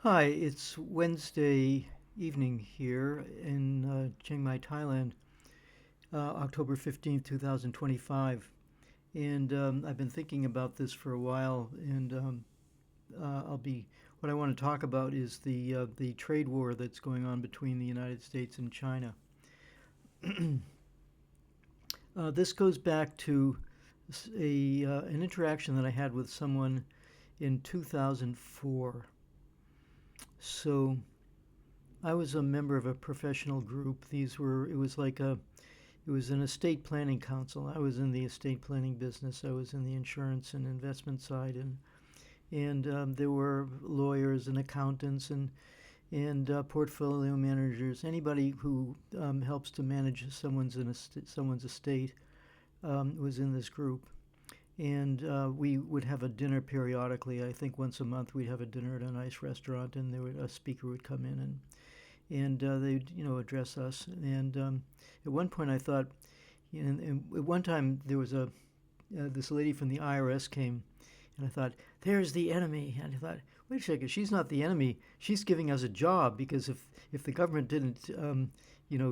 Hi, it's Wednesday evening here in Chiang Mai, Thailand, October 15th, 2025. And I've been thinking about this for a while, and what I want to talk about is the trade war that's going on between the United States and China. This goes back to an interaction that I had with someone in 2004. So I was a member of a professional group. It was an estate planning council. I was in the estate planning business. I was in the insurance and investment side, and there were lawyers and accountants and portfolio managers. Anybody who helps to manage someone's estate was in this group. And we would have a dinner periodically. I think once a month we'd have a dinner at a nice restaurant, and a speaker would come in and they'd address us. And at one point I thought, and at one time there was a this lady from the IRS came, and I thought, there's the enemy. And I thought, wait a second, she's not the enemy. She's giving us a job, because if the government didn't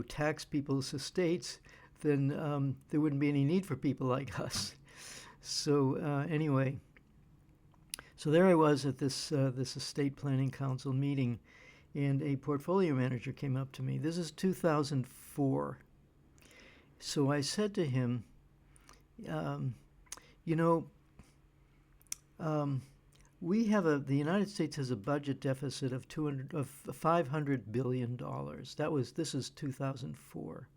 tax people's estates, then there wouldn't be any need for people like us. So anyway, so there I was at this estate planning council meeting, and a portfolio manager came up to me. This is 2004. So I said to him, um, you know, um, the United States has a budget deficit of 500 billion dollars. This is 2004.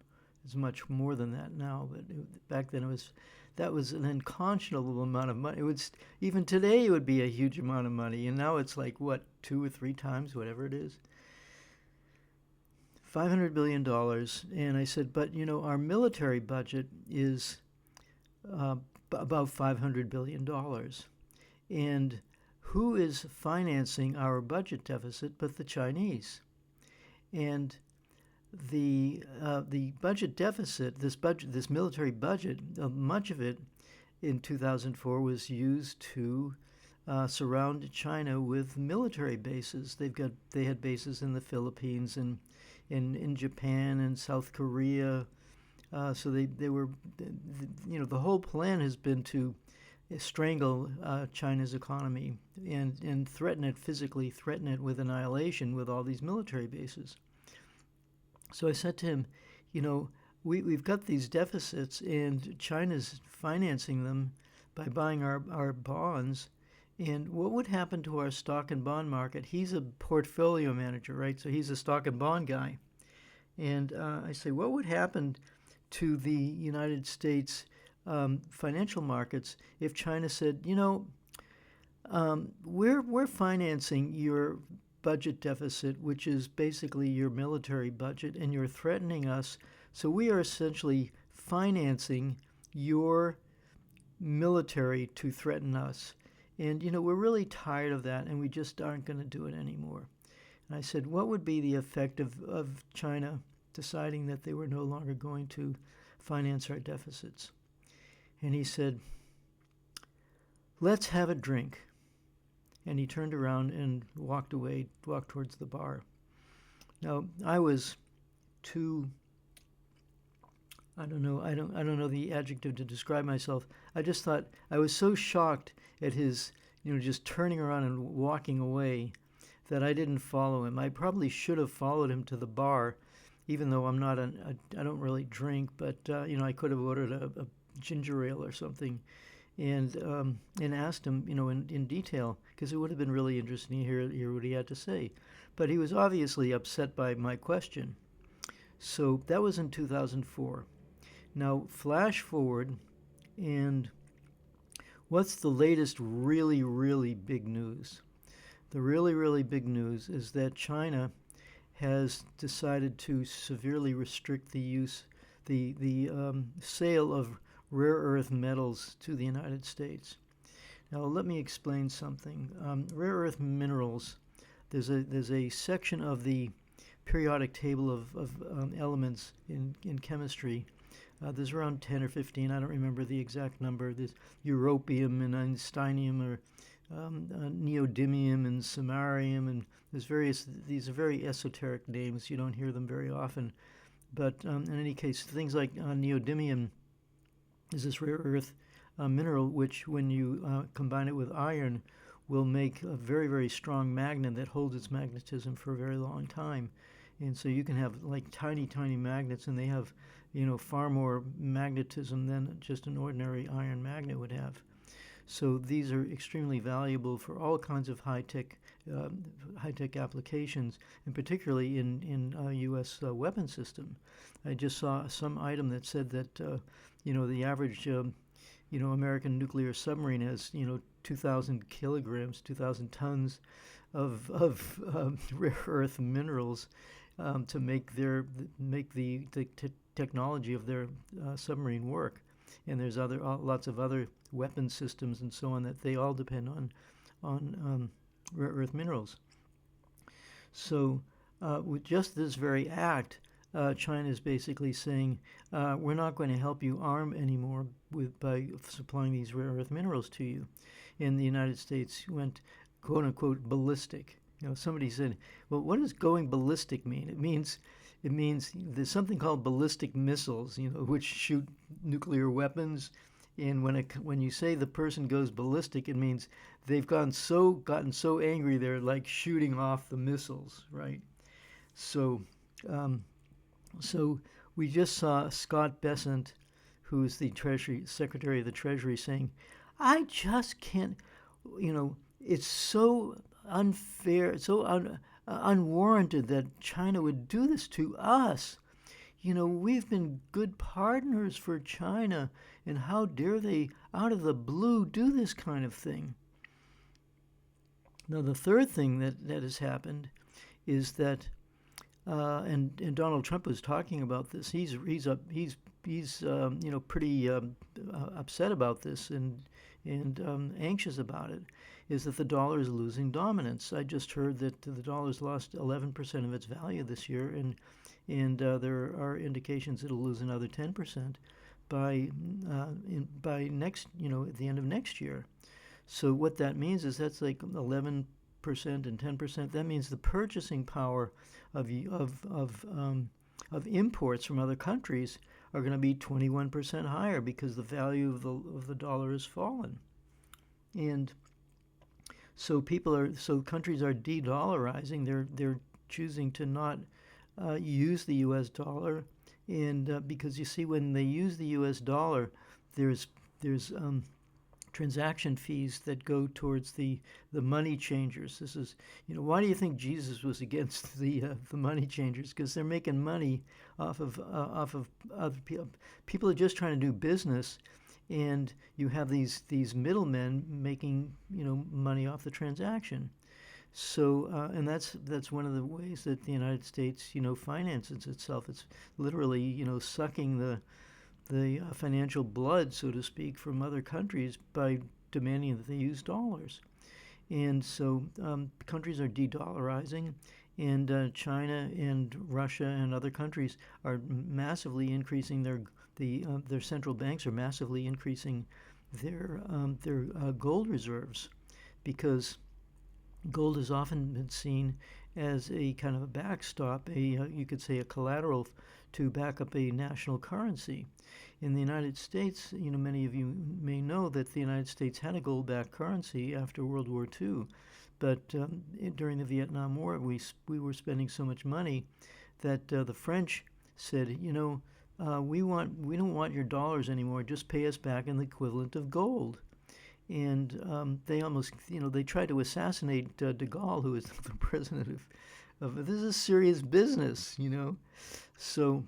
It's much more than that now, but back then that was an unconscionable amount of money. Even today it would be a huge amount of money, and now it's like what, two or three times whatever it is. $500 billion. And I said, but our military budget is uh, about $500 billion. And who is financing our budget deficit but the Chinese? And the budget deficit, this military budget, much of it in 2004 was used to surround China with military bases. They had bases in the Philippines and in Japan and South Korea. So they were, the whole plan has been to strangle China's economy and physically threaten it with annihilation with all these military bases. So I said to him, we've got these deficits, and China's financing them by buying our bonds. And what would happen to our stock and bond market? He's a portfolio manager, right? So he's a stock and bond guy. And I say, what would happen to the United States financial markets if China said, we're financing your budget deficit, which is basically your military budget, and you're threatening us. So we are essentially financing your military to threaten us. And, we're really tired of that, and we just aren't going to do it anymore. And I said, what would be the effect of China deciding that they were no longer going to finance our deficits? And he said, let's have a drink. And he turned around and walked towards the bar. Now, I was too, I don't know the adjective to describe myself. I just thought, I was so shocked at his, just turning around and walking away, that I didn't follow him. I probably should have followed him to the bar, even though I don't really drink, but I could have ordered a ginger ale or something, and asked him, in detail, because it would have been really interesting to hear what he had to say. But he was obviously upset by my question. So that was in 2004. Now, flash forward, and what's the latest really, really big news? The really, really big news is that China has decided to severely restrict the sale of rare earth metals to the United States. Now, let me explain something. Rare earth minerals, there's a section of the periodic table of elements in chemistry. There's around 10 or 15. I don't remember the exact number. There's europium and einsteinium, or neodymium and samarium, and there's various. These are very esoteric names. You don't hear them very often, but in any case, things like neodymium is this rare earth mineral, which when you combine it with iron, will make a very, very strong magnet that holds its magnetism for a very long time. And so you can have like tiny, tiny magnets, and they have, far more magnetism than just an ordinary iron magnet would have. So these are extremely valuable for all kinds of high-tech applications, and particularly in U.S. Weapon system. I just saw some item that said that the average American nuclear submarine has 2,000 kilograms, 2,000 tons of rare earth minerals to make the technology of their submarine work. And there's lots of other weapon systems and so on that they all depend on rare earth minerals. So with just this very act, China is basically saying we're not going to help you arm anymore by supplying these rare earth minerals to you. And the United States went quote unquote ballistic. Somebody said, well, what does going ballistic mean? It means there's something called ballistic missiles, which shoot nuclear weapons. And when you say the person goes ballistic, it means they've gotten so angry they're like shooting off the missiles, right? So we just saw Scott Bessent, who's the Secretary of the Treasury, saying, I just can't, it's so unfair, so unwarranted that China would do this to us. We've been good partners for China, and how dare they, out of the blue, do this kind of thing? Now, the third thing that has happened is that, and Donald Trump was talking about this. He's pretty upset about this and anxious about it. Is that the dollar is losing dominance? I just heard that the dollar's lost 11% of its value this year, and there are indications it'll lose another 10% by next, at the end of next year. So what that means is that's like 11% and 10%. That means the purchasing power of imports from other countries are going to be 21% higher because the value of the dollar has fallen, and so countries are de-dollarizing. They're choosing to not use the U.S. dollar, and because you see, when they use the U.S. dollar, there's transaction fees that go towards the money changers. This is, why do you think Jesus was against the money changers? Because they're making money off of other people. People are just trying to do business, and you have these middlemen making money off the transaction. So and that's one of the ways that the United States finances itself. It's literally sucking the financial blood, so to speak, from other countries by demanding that they use dollars. And so countries are de-dollarizing, and China and Russia and other countries are massively increasing their central banks are massively increasing their gold reserves, because gold has often been seen as a kind of a backstop, you could say a collateral to back up a national currency. In the United States, many of you may know that the United States had a gold-backed currency after World War II, but during the Vietnam War, we were spending so much money that the French said, we don't want your dollars anymore. Just pay us back in the equivalent of gold. And they almost, they tried to assassinate de Gaulle, who was the president of this is serious business, So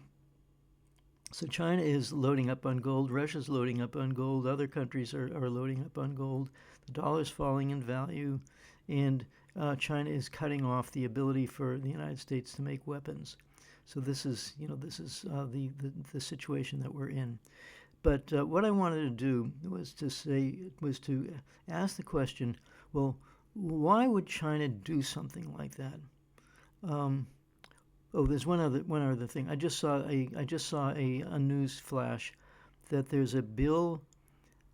China is loading up on gold. Russia's loading up on gold. Other countries are loading up on gold. The dollar's falling in value, and China is cutting off the ability for the United States to make weapons. So this is, the situation that we're in. But what I wanted to do was to ask the question, well, why would China do something like that? There's one other thing. I just saw a news flash that there's a bill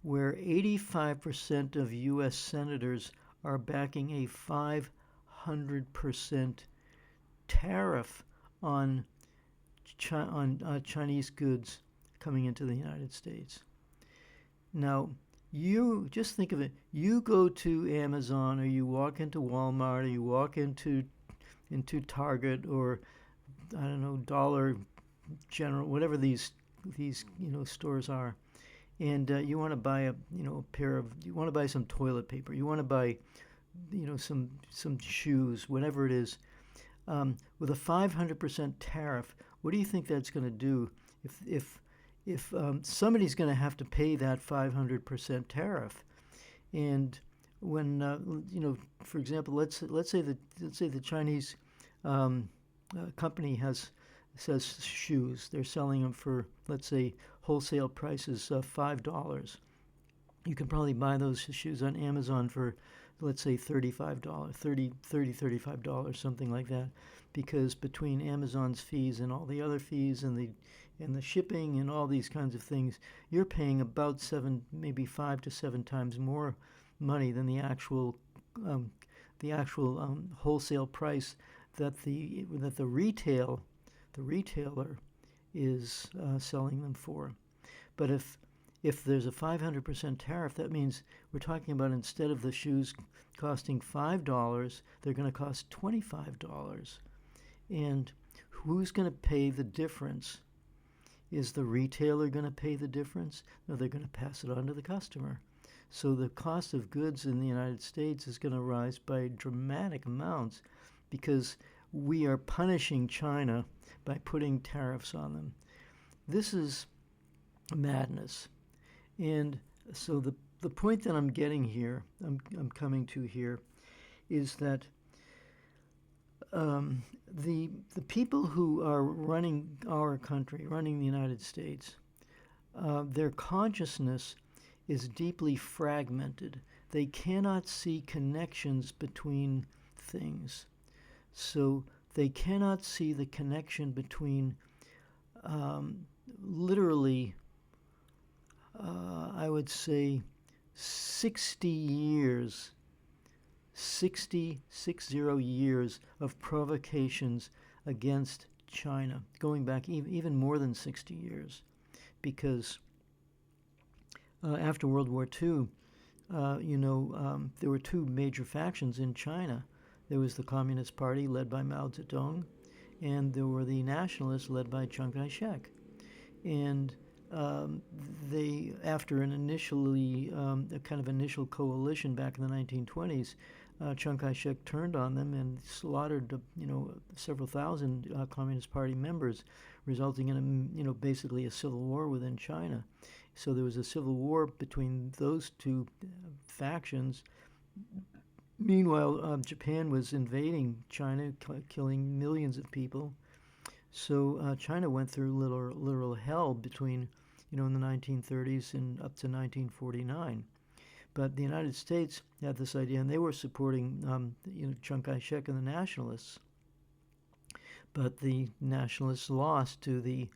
where 85% of U.S. senators are backing a 500% tariff on Chinese goods coming into the United States. Now, you just think of it. You go to Amazon, or you walk into Walmart, or you walk into Target, or I don't know, Dollar General, whatever these stores are, and you want to buy a you want to buy some toilet paper, you want to buy some shoes, whatever it is, with a 500% tariff. What do you think that's going to do if somebody's going to have to pay that 500% tariff? And when for example, let's say the Chinese company says shoes. They're selling them for, let's say, wholesale prices of $5. You can probably buy those shoes on Amazon for, let's say, $35, $35, something like that, because between Amazon's fees and all the other fees and the shipping and all these kinds of things, you're paying about maybe 5 to 7 times more money than the actual wholesale price that the retailer is selling them for. But if there's a 500% tariff, that means we're talking about, instead of the shoes costing $5, they're going to cost $25. And who's going to pay the difference? Is the retailer going to pay the difference? No, they're going to pass it on to the customer. So the cost of goods in the United States is going to rise by dramatic amounts because we are punishing China by putting tariffs on them. This is madness. And so the point that I'm getting here, I'm coming to here, is that the people who are running our country, running the United States, their consciousness is deeply fragmented. They cannot see connections between things. So they cannot see the connection between literally, I would say, 60 years of provocations against China, going back even more than 60 years, because after World War II, there were two major factions in China. There was the Communist Party led by Mao Zedong, and there were the nationalists led by Chiang Kai-shek. And they, after an a kind of initial coalition back in the 1920s, Chiang Kai-shek turned on them and slaughtered, several thousand Communist Party members, resulting in basically a civil war within China. So there was a civil war between those two factions. Meanwhile, Japan was invading China, killing millions of people. So China went through literal hell between, in the 1930s and up to 1949. But the United States had this idea, and they were supporting, Chiang Kai-shek and the nationalists. But the nationalists lost to the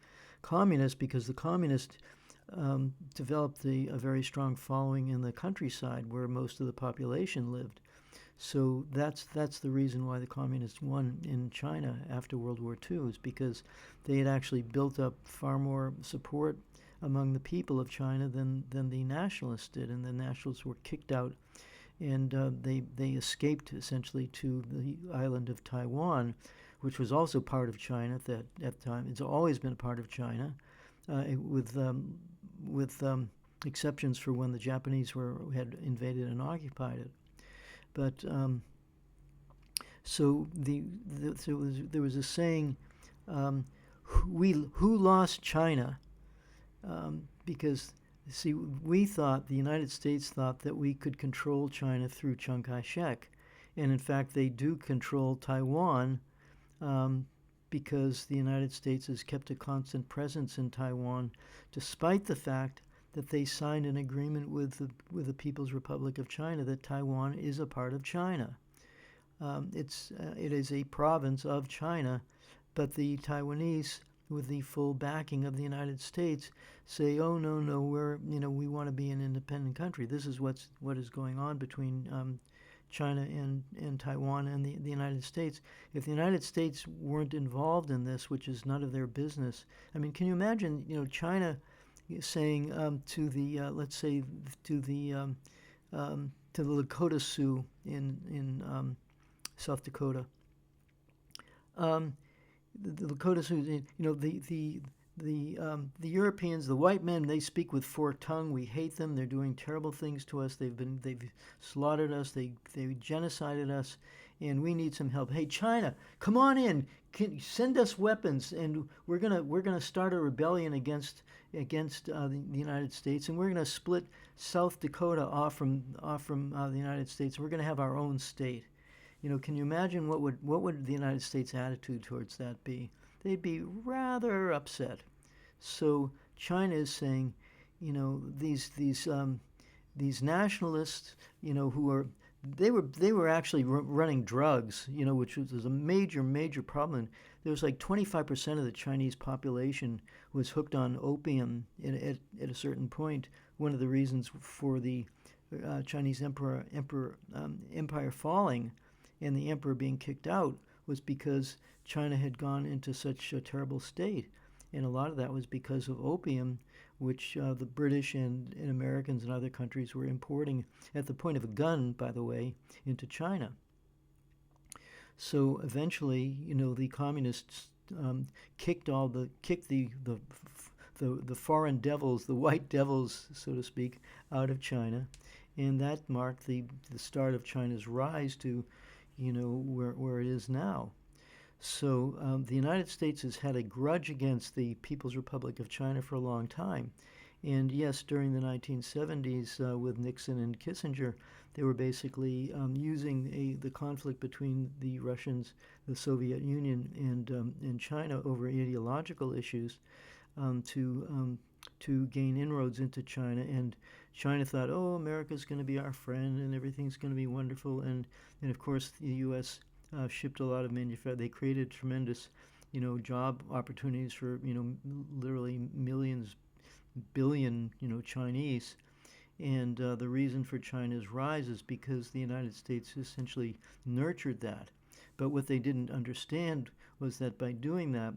communists because the communists developed a very strong following in the countryside where most of the population lived. So that's the reason why the communists won in China after World War II, is because they had actually built up far more support among the people of China than the nationalists did, and the nationalists were kicked out, and they escaped essentially to the island of Taiwan, which was also part of China at that time. It's always been a part of China, with exceptions for when the Japanese had invaded and occupied it. But so there was a saying, who lost China? Because, see, the United States thought that we could control China through Chiang Kai-shek. And in fact, they do control Taiwan because the United States has kept a constant presence in Taiwan, despite the fact that they signed an agreement with the People's Republic of China that Taiwan is a part of China. It is a province of China, but the Taiwanese with the full backing of the United States, say, oh no, no, we want to be an independent country. This is what is going on between China and Taiwan and the United States. If the United States weren't involved in this, which is none of their business, I mean, can you imagine, China saying to the let's say to the Lakota Sioux in South Dakota, the Lakota Sioux, the Europeans, the white men, they speak with forked tongue. We hate them. They're doing terrible things to us. They've slaughtered us. They genocided us, and we need some help. Hey, China, come on in. Send us weapons, and we're gonna start a rebellion against the United States, and we're gonna split South Dakota off from the United States. We're gonna have our own state. Can you imagine what would the United States' attitude towards that be? They'd be rather upset. So China is saying, these nationalists, who are they were actually running drugs, which was a major problem. There was like 25% of the Chinese population was hooked on opium at a certain point. One of the reasons for the Chinese empire falling and the emperor being kicked out was because China had gone into such a terrible state. And a lot of that was because of opium, which the British and Americans and other countries were importing at the point of a gun, by the way, into China. So eventually, the communists kicked the foreign devils, the white devils, so to speak, out of China, and that marked the start of China's rise to where it is now. So the United States has had a grudge against the People's Republic of China for a long time. And yes, during the 1970s with Nixon and Kissinger, they were basically using the conflict between the Russians, the Soviet Union, and China over ideological issues to gain inroads into China. And China thought, oh, America's going to be our friend and everything's going to be wonderful. And of course, the U.S. Shipped a lot of manufacturing. They created tremendous, job opportunities for, literally millions, billion, Chinese. And the reason for China's rise is because the United States essentially nurtured that. But what they didn't understand was that by doing that,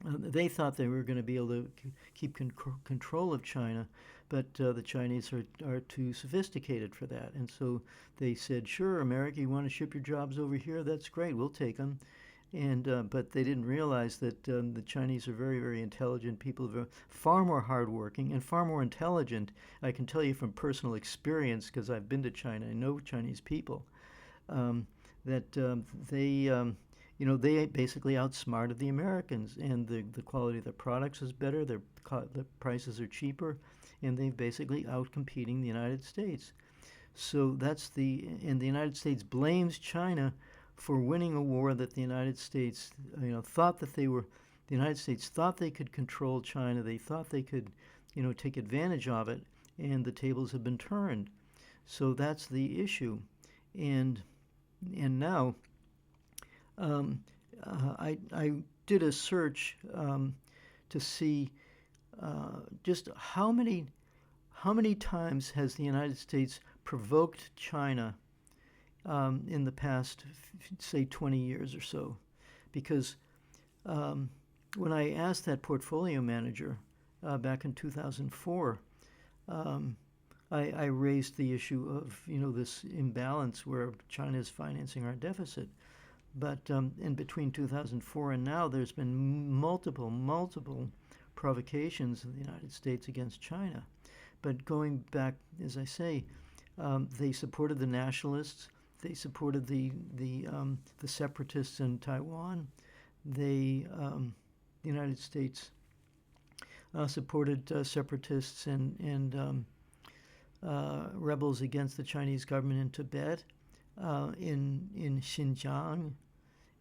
they thought they were going to be able to keep control of China, but the Chinese are too sophisticated for that. And so they said, sure, America, you want to ship your jobs over here? That's great, we'll take them. And but they didn't realize that the Chinese are very, very intelligent people, far more hardworking and far more intelligent. I can tell you from personal experience, because I've been to China, I know Chinese people, that they basically outsmarted the Americans, and the quality of their products is better, the prices are cheaper, and they've basically outcompeting the United States. So and the United States blames China for winning a war that the United States, thought that the United States thought they could control China, they thought they could, take advantage of it, and the tables have been turned. So that's the issue, and now. I did a search to see just how many times has the United States provoked China in the past, say, 20 years or so, because when I asked that portfolio manager back in 2004, I raised the issue of this imbalance where China is financing our deficit. But in between 2004 and now, there's been multiple provocations in the United States against China. But going back, as I say, they supported the nationalists. They supported the separatists in Taiwan. The United States supported separatists and rebels against the Chinese government in Tibet, in Xinjiang.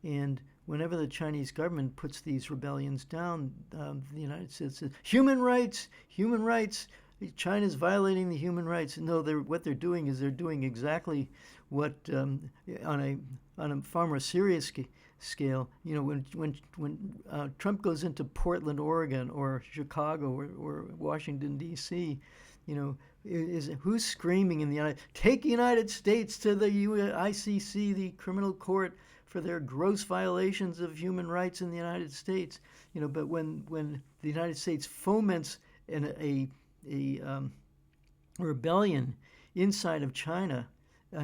And whenever the Chinese government puts these rebellions down, the United States says, human rights, human rights. China's violating the human rights. No, what they're doing is they're doing exactly what on a far more serious scale, when Trump goes into Portland, Oregon, or Chicago, or Washington D.C., who's screaming in the take the United States to the ICC, the criminal court, for their gross violations of human rights in the United States. But when the United States foments a rebellion inside of China,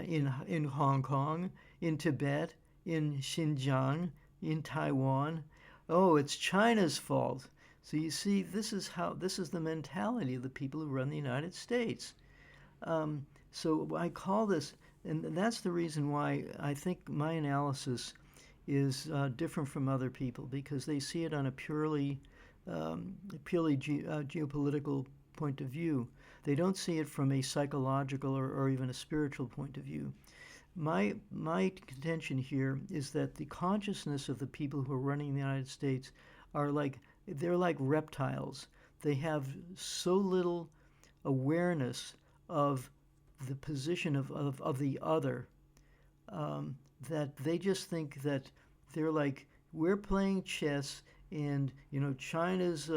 in Hong Kong, in Tibet, in Xinjiang, in Taiwan, oh, it's China's fault. So you see, this is the mentality of the people who run the United States. So I call this, and that's the reason why I think my analysis is different from other people, because they see it on a purely geopolitical point of view. They don't see it from a psychological or even a spiritual point of view. My contention here is that the consciousness of the people who are running the United States they're like reptiles. They have so little awareness of the position of the other, that they just think that they're like, we're playing chess, and China's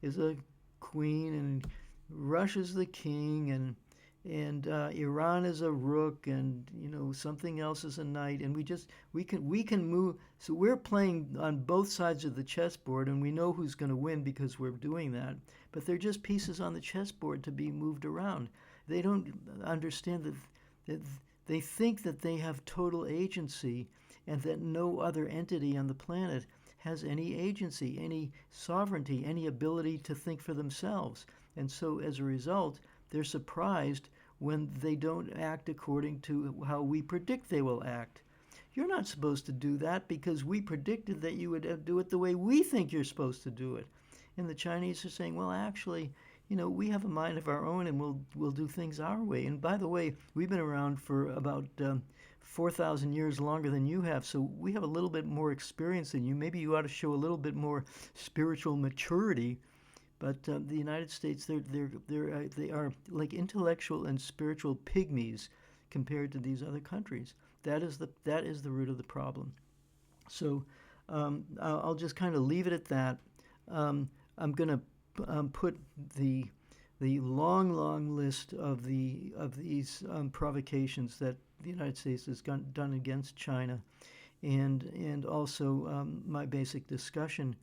is a queen, and Russia's the king, and Iran is a rook, and something else is a knight, and we can move. So we're playing on both sides of the chessboard, and we know who's going to win because we're doing that. But they're just pieces on the chessboard to be moved around. They don't understand that they think that they have total agency, and that no other entity on the planet has any agency, any sovereignty, any ability to think for themselves. And so as a result, they're surprised when they don't act according to how we predict they will act. You're not supposed to do that because we predicted that you would do it the way we think you're supposed to do it. And the Chinese are saying, well, actually, we have a mind of our own, and we'll do things our way. And by the way, we've been around for about 4,000 years longer than you have, so we have a little bit more experience than you. Maybe you ought to show a little bit more spiritual maturity. But the United States, they are like intellectual and spiritual pygmies compared to these other countries. That is the root of the problem. So I'll just kind of leave it at that. I'm going to put the long list of these provocations that the United States has done against China, and also my basic discussion.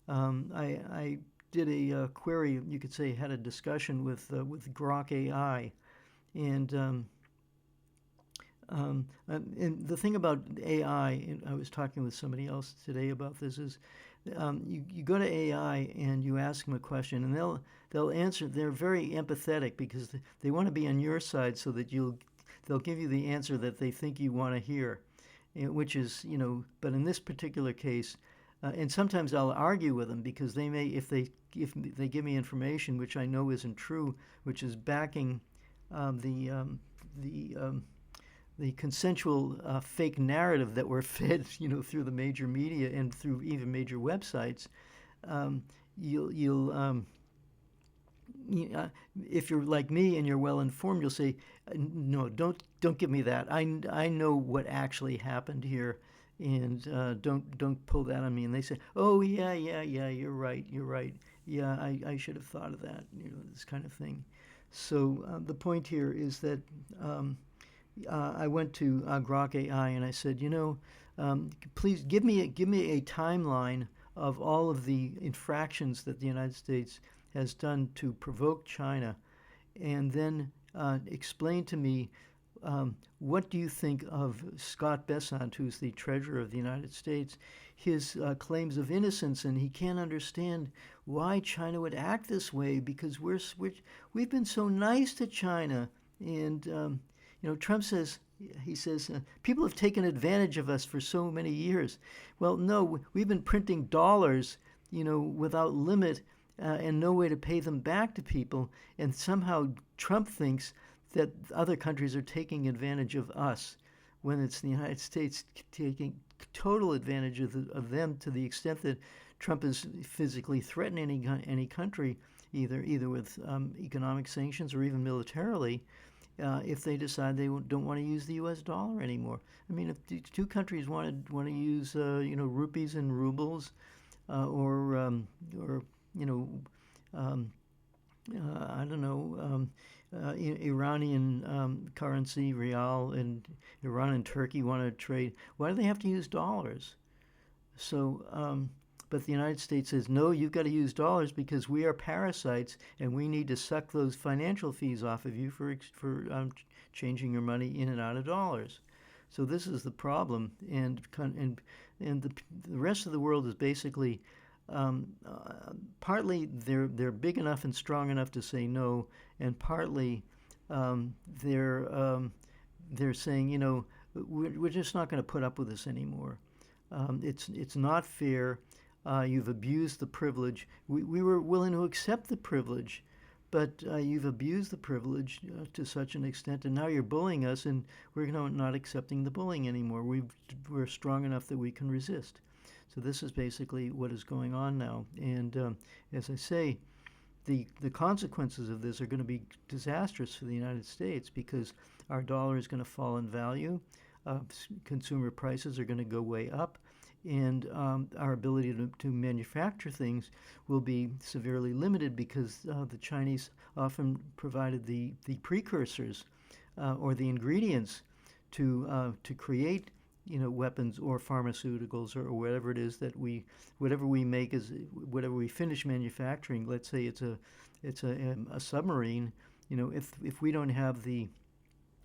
I did a query, you could say, had a discussion with Grok AI, and the thing about AI, and I was talking with somebody else today about this, is you go to AI and you ask them a question, and they'll answer. They're very empathetic because they want to be on your side, so that they'll give you the answer that they think you want to hear, which is, but in this particular case, and sometimes I'll argue with them because they may, if they give me information which I know isn't true, which is backing the consensual fake narrative that we're fed, through the major media and through even major websites, if you're like me and you're well informed, you'll say, no, don't give me that. I know what actually happened here, and don't pull that on me. And they say, oh yeah, you're right, yeah, I should have thought of that, this kind of thing. So the point here is that I went to Grok AI and I said, please give me a timeline of all of the infractions that the United States has done to provoke China, and then explain to me what do you think of Scott Bessent, who's the Treasurer of the United States, his claims of innocence, and he can't understand why China would act this way because we've been so nice to China, and Trump says, people have taken advantage of us for so many years. Well, no, we've been printing dollars, without limit, and no way to pay them back to people. And somehow Trump thinks that other countries are taking advantage of us, when it's the United States taking total advantage of them, to the extent that Trump is physically threatening any country, either with economic sanctions or even militarily. if they decide they don't want to use the U.S. dollar anymore. I mean, if the two countries want to use rupees and rubles, or you know um, I don't know, Iranian currency, rial, and Iran and Turkey want to trade. Why do they have to use dollars? So, but the United States says, no, you've got to use dollars because we are parasites and we need to suck those financial fees off of you for changing your money in and out of dollars. So this is the problem, and the rest of the world is basically partly they're big enough and strong enough to say no, and partly um, they're um, they're saying, we're just not going to put up with this anymore. It's not fair. You've abused the privilege. We were willing to accept the privilege, but you've abused the privilege to such an extent, and now you're bullying us, and we're not accepting the bullying anymore. We're strong enough that we can resist. So this is basically what is going on now. And as I say, the consequences of this are going to be disastrous for the United States because our dollar is going to fall in value, consumer prices are going to go way up, and our ability to manufacture things will be severely limited because the Chinese often provided the precursors or the ingredients to create weapons or pharmaceuticals or whatever it is that whatever we make is whatever we finish manufacturing. Let's say it's a submarine. If we don't have the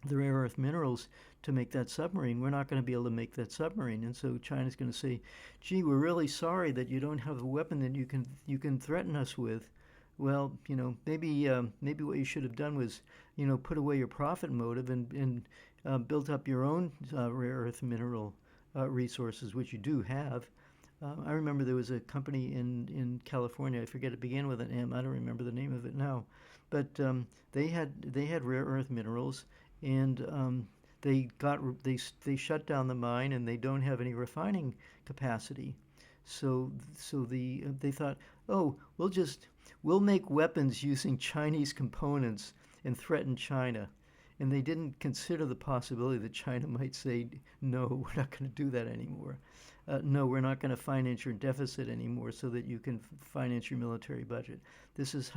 rare earth minerals to make that submarine, we're not going to be able to make that submarine. And so China's going to say, "Gee, we're really sorry that you don't have a weapon that you can threaten us with." Well, maybe what you should have done was, put away your profit motive and built up your own rare earth mineral resources, which you do have. I remember there was a company in California. I forget, it began with an M. I don't remember the name of it now, but they had rare earth minerals, and they shut down the mine, and they don't have any refining capacity. So they thought, oh, we'll make weapons using Chinese components and threaten China. And they didn't consider the possibility that China might say, no, we're not going to do that anymore. No, we're not going to finance your deficit anymore so that you can finance your military budget. This is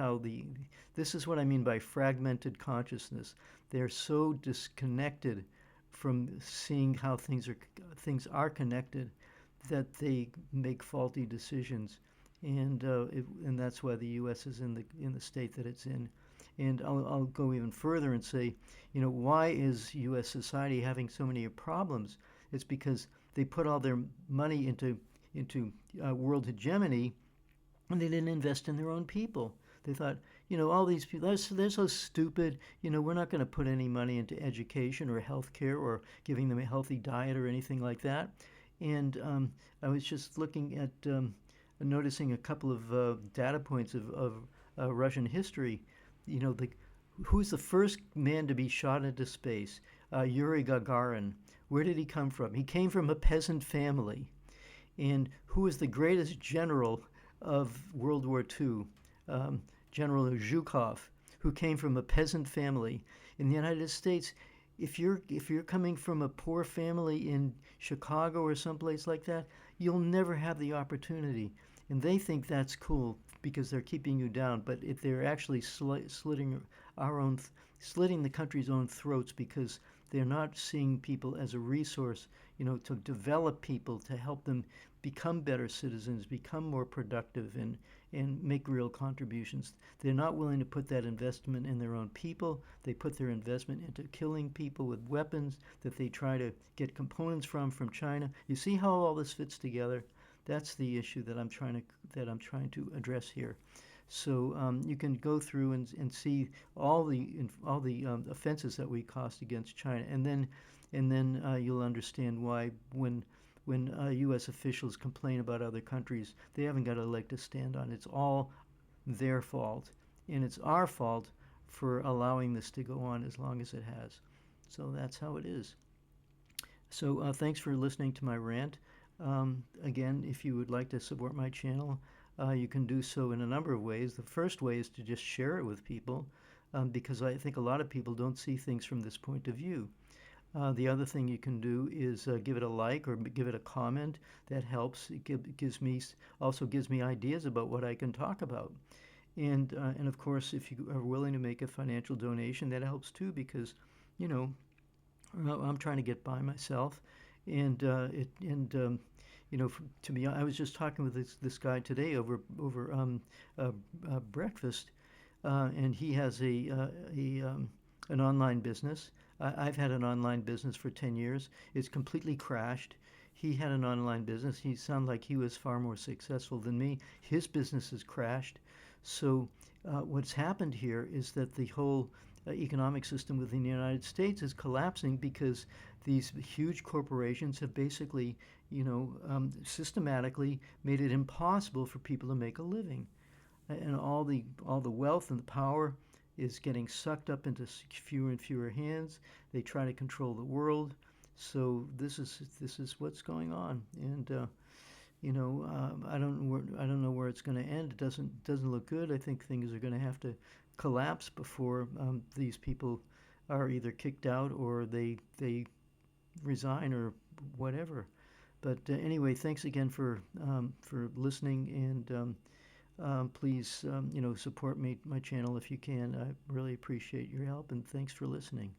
what I mean by fragmented consciousness. They're so disconnected from seeing how things are connected that they make faulty decisions, and that's why the U.S. is in the state that it's in. And I'll go even further and say, why is U.S. society having so many problems? It's because they put all their money into world hegemony, and they didn't invest in their own people. They thought, all these people, they're so stupid. We're not going to put any money into education or health care or giving them a healthy diet or anything like that. And I was just looking at noticing a couple of data points of Russian history. Who's the first man to be shot into space? Yuri Gagarin. Where did he come from? He came from a peasant family. And who was the greatest general of World War II? General Zhukov, who came from a peasant family. In the United States, if you're coming from a poor family in Chicago or someplace like that, you'll never have the opportunity. And they think that's cool because they're keeping you down, but if they're actually slitting the country's own throats because they're not seeing people as a resource, to develop people, to help them become better citizens, become more productive, and make real contributions. They're not willing to put that investment in their own people. They put their investment into killing people with weapons that they try to get components from China. You see how all this fits together? That's the issue that I'm trying to address here. So you can go through and see all the offenses that we caused against China, and then you'll understand why when U.S. officials complain about other countries, they haven't got a leg to stand on. It's all their fault, and it's our fault for allowing this to go on as long as it has. So that's how it is. So thanks for listening to my rant. Again, if you would like to support my channel, you can do so in a number of ways. The first way is to just share it with people. because I think a lot of people don't see things from this point of view. The other thing you can do is give it a like or give it a comment. That helps. Gives me also gives me ideas about what I can talk about. And of course, if you are willing to make a financial donation, that helps too because, you know, I'm trying to get by myself, and it and you know, to be I was just talking with this guy today over breakfast, and he has an online business. I've had an online business for 10 years. It's completely crashed. He had an online business. He sounded like he was far more successful than me. His business has crashed. So what's happened here is that the whole economic system within the United States is collapsing because these huge corporations have basically, systematically made it impossible for people to make a living, and all the wealth and the power is getting sucked up into fewer and fewer hands. They try to control the world. So this is what's going on, and I don't know where it's going to end. It doesn't look good. I think things are going to have to collapse before these people are either kicked out or they resign or whatever. But anyway, thanks again for listening, and please support my channel if you can. I really appreciate your help, and thanks for listening.